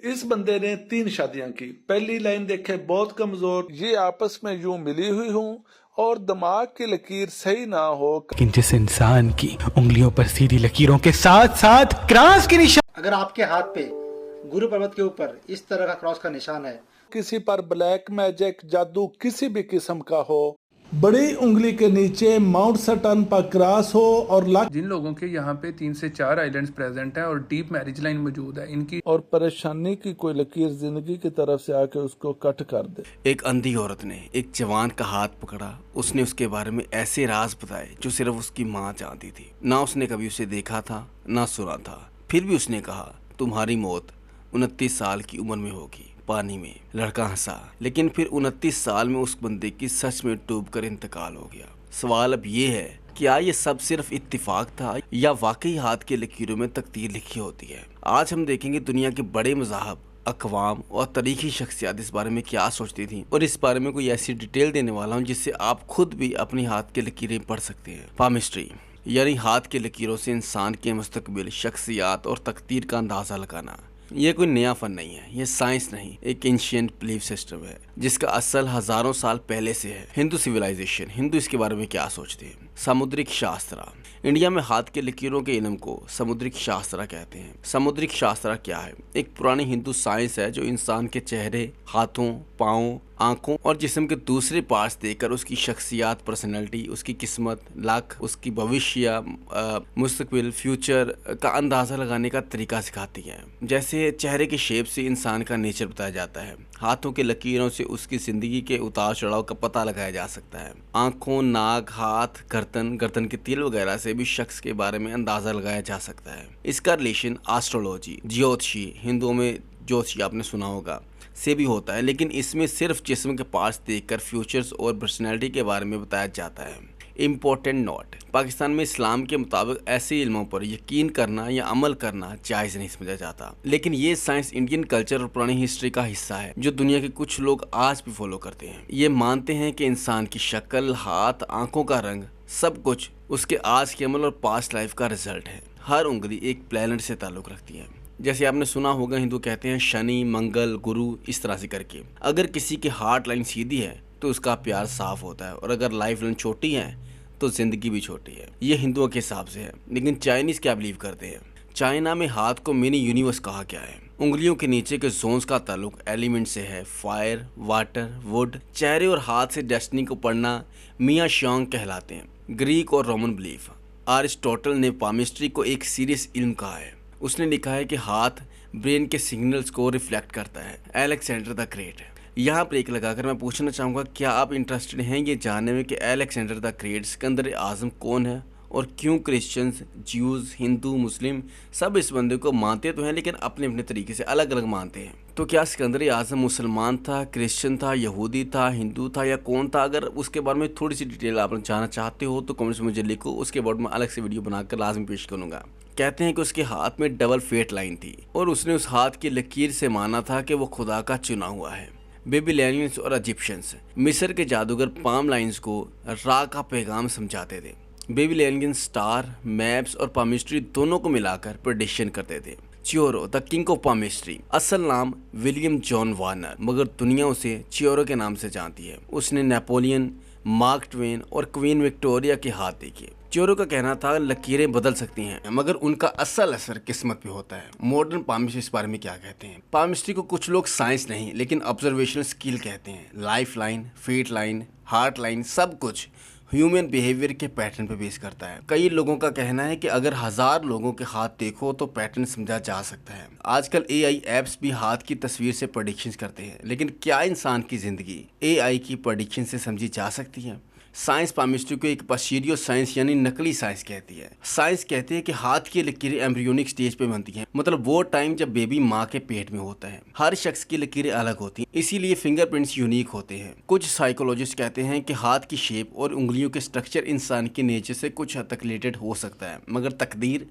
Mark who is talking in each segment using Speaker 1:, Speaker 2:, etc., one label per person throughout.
Speaker 1: इस बंदे ने 3 शादियां की। पहली लाइन देखे, बहुत कमजोर, ये आपस में यूं मिली हुई हूँ और दिमाग की लकीर सही ना हो।
Speaker 2: लेकिन जिस इंसान की उंगलियों पर सीधी लकीरों के साथ साथ क्रॉस के निशान,
Speaker 3: अगर आपके हाथ पे गुरु पर्वत के ऊपर इस तरह का क्रॉस का निशान है,
Speaker 1: किसी पर ब्लैक मैजिक जादू किसी भी किस्म का हो, बड़ी उंगली के नीचे माउंट सटन पर क्रॉस हो और
Speaker 4: जिन लोगों के यहाँ पे 3 से 4 आइलैंड्स प्रेजेंट हैं और डीप मैरिज लाइन मौजूद है, इनकी
Speaker 1: और परेशानी की कोई लकीर जिंदगी की तरफ से आके उसको कट कर दे।
Speaker 5: एक अंधी औरत ने एक जवान का हाथ पकड़ा। उसने उसके बारे में ऐसे राज बताए जो सिर्फ उसकी माँ जानती थी। ना उसने कभी उसे देखा था ना सुना था। फिर भी उसने कहा, तुम्हारी मौत 29 साल की उम्र में होगी, पानी में। लड़का हंसा, लेकिन फिर 29 साल में उस बंदे की सच में डूबकर इंतकाल हो गया। सवाल अब ये है, क्या ये सब सिर्फ इत्तेफाक था या वाकई हाथ के लकीरों में तकदीर लिखी होती है? आज हम देखेंगे दुनिया के बड़े मज़ाहब, अक़वाम और तारीखी शख्सियात इस बारे में क्या सोचती थी, और इस बारे में कोई ऐसी डिटेल देने वाला हूँ जिससे आप खुद भी अपनी हाथ के लकीरें पढ़ सकते हैं। पामिस्ट्री यानी हाथ के लकीरों से इंसान के मुस्तकबिल, शख्सियात और तकदीर का अंदाज़ा लगाना। ये कोई नया फन नहीं है, ये साइंस नहीं, एक एंशिएंट बिलीफ सिस्टम है जिसका असल हजारों साल पहले से है। हिंदू सिविलाइजेशन, हिंदू इसके बारे में क्या सोचते हैं? समुद्रिक शास्त्र। इंडिया में हाथ के लकीरों के इल्म को समुद्रिक शास्त्र कहते हैं। समुद्रिक शास्त्र क्या है? एक पुरानी हिंदू साइंस है जो इंसान के चेहरे, हाथों, पाँव, आंखों और जिस्म के दूसरे पार्ट्स देखकर उसकी शख्सियत, पर्सनैलिटी, उसकी किस्मत, लक, उसकी भविष्य, मुस्तकबिल, फ्यूचर का अंदाज़ा लगाने का तरीका सिखाती है। जैसे चेहरे के शेप से इंसान का नेचर बताया जाता है, हाथों के लकीरों से उसकी ज़िंदगी के उतार चढ़ाव का पता लगाया जा सकता है। आंखों, नाक, हाथ, गर्दन के तिल वगैरह से भी शख्स के बारे में अंदाज़ा लगाया जा सकता है। इसका रिलेशन एस्ट्रोलॉजी, ज्योतिषी, हिंदुओं में ज्योतिषी आपने सुना होगा, से भी होता है, लेकिन इसमें सिर्फ जिस्म के पार्ट्स देखकर फ्यूचर्स और पर्सनैलिटी के बारे में बताया जाता है। इम्पोर्टेंट नोट, पाकिस्तान में इस्लाम के मुताबिक ऐसे इल्मों पर यकीन करना या अमल करना जायज़ नहीं समझा जाता, लेकिन ये साइंस इंडियन कल्चर और पुरानी हिस्ट्री का हिस्सा है जो दुनिया के कुछ लोग आज भी फॉलो करते हैं। ये मानते हैं कि इंसान की शक्ल, हाथ, आंखों का रंग, सब कुछ उसके आज के अमल और पास्ट लाइफ का रिजल्ट है। हर उंगली एक प्लेनेट से ताल्लुक़ रखती है। जैसे आपने सुना होगा, हिंदू कहते हैं शनि, मंगल, गुरु, इस तरह से करके। अगर किसी की हार्ट लाइन सीधी है तो उसका प्यार साफ होता है, और अगर लाइफ लाइन छोटी है तो ज़िंदगी भी छोटी है। ये हिंदुओं के हिसाब से है, लेकिन चाइनीज़ क्या बिलीव करते हैं? चाइना में हाथ को मिनी यूनिवर्स कहा गया है। उंगलियों के नीचे के जोन्स का ताल्लुक एलिमेंट से है, फायर, वाटर, वुड। चेहरे और हाथ से डेस्टिनी को पढ़ना मियाँ शोंग कहलाते हैं। ग्रीक और रोमन बिलीफ। अरिस्टोटल ने पामिस्ट्री को एक सीरियस इल्म कहा है। उसने लिखा है कि हाथ ब्रेन के सिग्नल्स को रिफ्लेक्ट करता है। Alexander the great. यहाँ ब्रेक लगाकर मैं पूछना चाहूँगा, क्या आप इंटरेस्टेड हैं ये जानने में कि अलेक्जेंडर द ग्रेट सिकंदर आज़म कौन है और क्यों क्रिश्चियंस, ज्यूज़, हिंदू, मुस्लिम सब इस बंदे को मानते तो हैं, लेकिन अपने अपने तरीके से अलग अलग मानते हैं? तो क्या सिकंदर आज़म मुसलमान था, क्रिश्चियन था, यहूदी था, हिंदू था या कौन था? अगर उसके बारे में थोड़ी सी डिटेल आप जानना चाहते हो तो कमेंट्स में मुझे लिखो, उसके बाद मैं अलग से वीडियो बनाकर लाजमी पेश करूँगा। कहते हैं कि उसके हाथ में डबल फेट लाइन थी और उसने उस हाथ की लकीर से माना था कि वो खुदा का चुना हुआ है। बेबीलोनियंस और इजिप्शियंस, मिस्र के जादूगर पाम लाइन्स को रा का पैगाम समझाते थे। बेबीलोनियन स्टार, मैप्स और पामिस्ट्री दोनों को मिलाकर प्रेडिक्शन करते थे। चियोरो द किंग ऑफ पामिस्ट्री, असल नाम विलियम जॉन वार्नर, मगर दुनिया उसे चियोरो के नाम से जानती है। उसने नेपोलियन, मार्क ट्वेन और क्वीन विक्टोरिया के हाथ देखे। चियोरो का कहना था लकीरें बदल सकती हैं, मगर उनका असल असर किस्मत पे होता है। मॉडर्न पामिस्ट्री इस बारे में क्या कहते हैं? पामिस्ट्री को कुछ लोग साइंस नहीं लेकिन ऑब्जर्वेशनल स्किल कहते हैं। Life line, fate line, heart line, सब कुछ ह्यूमन बिहेवियर के पैटर्न पे बेस करता है। कई लोगों का कहना है कि अगर 1000 लोगों के हाथ देखो तो पैटर्न समझा जा सकता है। आजकल एआई एप्स भी हाथ की तस्वीर से प्रेडिक्शंस करते हैं, लेकिन क्या इंसान की जिंदगी एआई की प्रेडिक्शन से समझी जा सकती है? साइंस पामिस्ट्री को एक पशीरियो साइंस यानी नकली साइंस कहती है। साइंस कहती है कि हाथ की लकीरें एम्ब्रियोनिक स्टेज पे बनती हैं, मतलब वो टाइम जब बेबी माँ के पेट में होता है। हर शख्स की लकीरें अलग होती हैं, इसीलिए फिंगरप्रिंट्स यूनिक होते हैं। कुछ साइकोलॉजिस्ट कहते हैं कि हाथ की शेप और उंगलियों के स्ट्रक्चर इंसान के नेचर से कुछ हद तक रिलेटेड हो सकता है, मगर तकदीर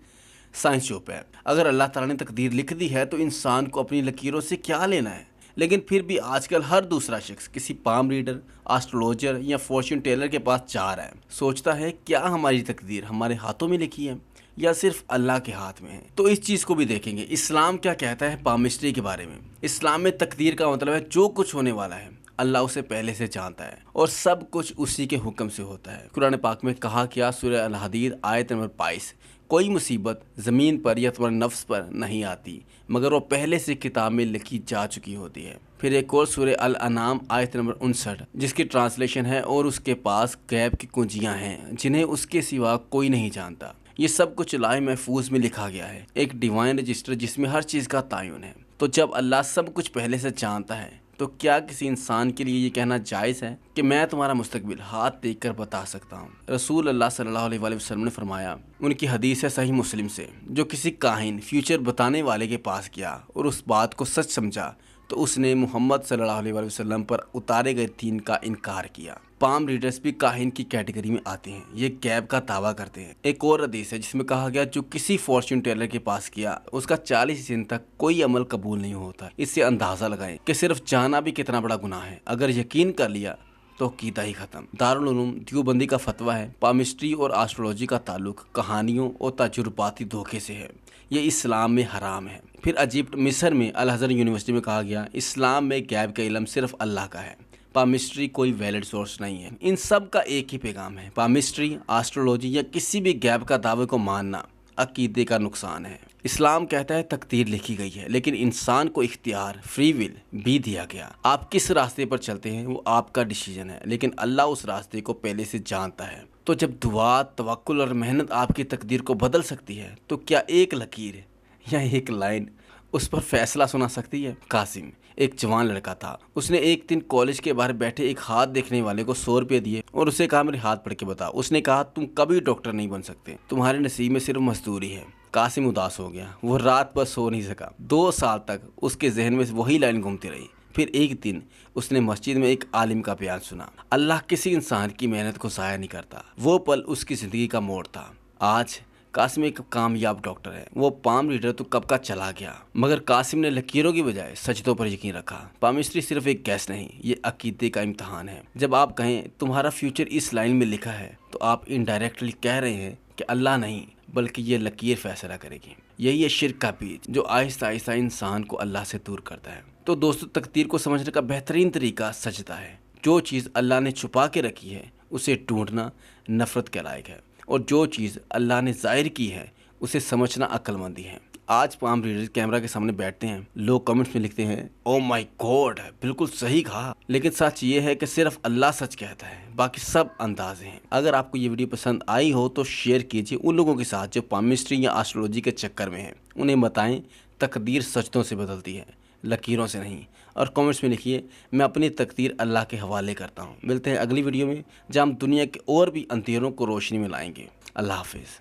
Speaker 5: साइंस चुप है। अगर अल्लाह ताला ने तकदीर लिख दी है तो इंसान को अपनी लकीरों से क्या लेना है? लेकिन फिर भी आजकल हर दूसरा शख्स किसी पाम रीडर, एस्ट्रोलॉजर या फॉर्च्यून टेलर के पास जा रहा है। सोचता है क्या हमारी तकदीर हमारे हाथों में लिखी है या सिर्फ अल्लाह के हाथ में है। तो इस चीज़ को भी देखेंगे इस्लाम क्या कहता है पामिस्ट्री के बारे में। इस्लाम में तकदीर का मतलब है जो कुछ होने वाला है अल्लाह उसे पहले से जानता है और सब कुछ उसी के हुक्म से होता है। कुरान पाक में कहा क्या, सूरह अल हदीद आयत नंबर 22, कोई मुसीबत ज़मीन पर या तुम्हारे नफ्स पर नहीं आती मगर वो पहले से किताब में लिखी जा चुकी होती है। फिर एक और सूरह अल अनाम आयत नंबर 59 जिसकी ट्रांसलेशन है, और उसके पास गैब की कुंजियां हैं जिन्हें उसके सिवा कोई नहीं जानता। ये सब कुछ लाए महफूज में लिखा गया है, एक डिवाइन रजिस्टर जिसमें हर चीज़ का तायुन है। तो जब अल्लाह सब कुछ पहले से जानता है तो क्या किसी इंसान के लिए ये कहना जायज़ है कि मैं तुम्हारा मुस्तकबिल हाथ देखकर बता सकता हूँ? रसूल अल्लाह सल्लल्लाहु अलैहि वसल्लम ने फरमाया, उनकी हदीस है सही मुस्लिम से, जो किसी काहिन फ्यूचर बताने वाले के पास गया और उस बात को सच समझा तो उसने मोहम्मद सल्लल्लाहु अलैहि वसल्लम पर उतारे गए दीन का इनकार किया। पाम रीडर्स भी काहिन की कैटेगरी में आते हैं, ये गैब का दावा करते हैं। एक और हदीस है जिसमें कहा गया, जो किसी फॉर्च्यून टेलर के पास गया उसका 40 दिन तक कोई अमल कबूल नहीं होता। इससे अंदाज़ा लगाएं कि सिर्फ जाना भी कितना बड़ा गुनाह है। अगर यकीन कर लिया तो कीदा ही खत्म। दारुल उलूम देवबंदी का फतवा है, पामिस्ट्री और एस्ट्रोलॉजी का ताल्लुक कहानियों और तजुर्बाती धोखे से है, ये इस्लाम में हराम है। फिर इजिप्ट मिस्र में अल अज़हर यूनिवर्सिटी में कहा गया, इस्लाम में गैब का इल्म सिर्फ अल्लाह का है, पामिस्ट्री कोई वैलिड सोर्स नहीं है। इन सब का एक ही पैगाम है, पामिस्ट्री, एस्ट्रोलॉजी या किसी भी गैब का दावे को मानना अकीदे का नुकसान है। इस्लाम कहता है तकदीर लिखी गई है, लेकिन इंसान को इख्तियार, फ्री विल भी दिया गया। आप किस रास्ते पर चलते हैं वो आपका डिसीजन है, लेकिन अल्लाह उस रास्ते को पहले से जानता है। तो जब दुआ, तवक्कुल और मेहनत आपकी तकदीर को बदल सकती है तो क्या एक लकीर या एक लाइन उस पर फैसला सुना सकती है? कासिम एक जवान लड़का था। उसने एक दिन कॉलेज के बाहर बैठे एक हाथ देखने वाले को 100 रुपये दिए और उसे कहा, मेरे हाथ पढ़ के बता। उसने कहा, तुम कभी डॉक्टर नहीं बन सकते, तुम्हारे नसीब में सिर्फ मजदूरी है। कासिम उदास हो गया, वो रात भर सो नहीं सका। 2 साल तक उसके जहन में वही लाइन घूमती रही। फिर एक दिन उसने मस्जिद में एक आलिम का बयान सुना, अल्लाह किसी इंसान की मेहनत को ज़ाया नहीं करता। वो पल उसकी ज़िंदगी का मोड़ था। आज कासिम एक कामयाब डॉक्टर है। वो पाम रीडर तो कब का चला गया, मगर कासिम ने लकीरों की बजाय सजदों पर यकीन रखा। पामिस्ट्री सिर्फ एक गैस नहीं, ये अकीदे का इम्तहान है। जब आप कहें तुम्हारा फ्यूचर इस लाइन में लिखा है तो आप इनडायरेक्टली कह रहे हैं कि अल्लाह नहीं बल्कि ये लकीर फैसला करेगी। यही है शिर्क का बीज जो आहिस्ता आहिस्ता इंसान को अल्लाह से दूर करता है। तो दोस्तों, तकदीर को समझने का बेहतरीन तरीका सजदा है। जो चीज़ अल्लाह ने छुपा के रखी है उसे ढूंढना नफ़रत के लायक है, और जो चीज़ अल्लाह ने ज़ाहिर की है उसे समझना अक्लमंदी है। आज पाम रीडर कैमरा के सामने बैठते हैं, लोग कमेंट्स में लिखते हैं, ओ माय गॉड बिल्कुल सही कहा, लेकिन सच ये है कि सिर्फ अल्लाह सच कहता है, बाकी सब अंदाजे हैं। अगर आपको ये वीडियो पसंद आई हो तो शेयर कीजिए उन लोगों के साथ जो पामिस्ट्री या एस्ट्रोलॉजी के चक्कर में हैं। उन्हें बताएं तकदीर सजदों से बदलती है, लकीरों से नहीं। और कमेंट्स में लिखिए, मैं अपनी तकदीर अल्लाह के हवाले करता हूँ। मिलते हैं अगली वीडियो में जहाँ हम दुनिया के और भी अंधेरों को रोशनी में लाएंगे। अल्लाह हाफिज़।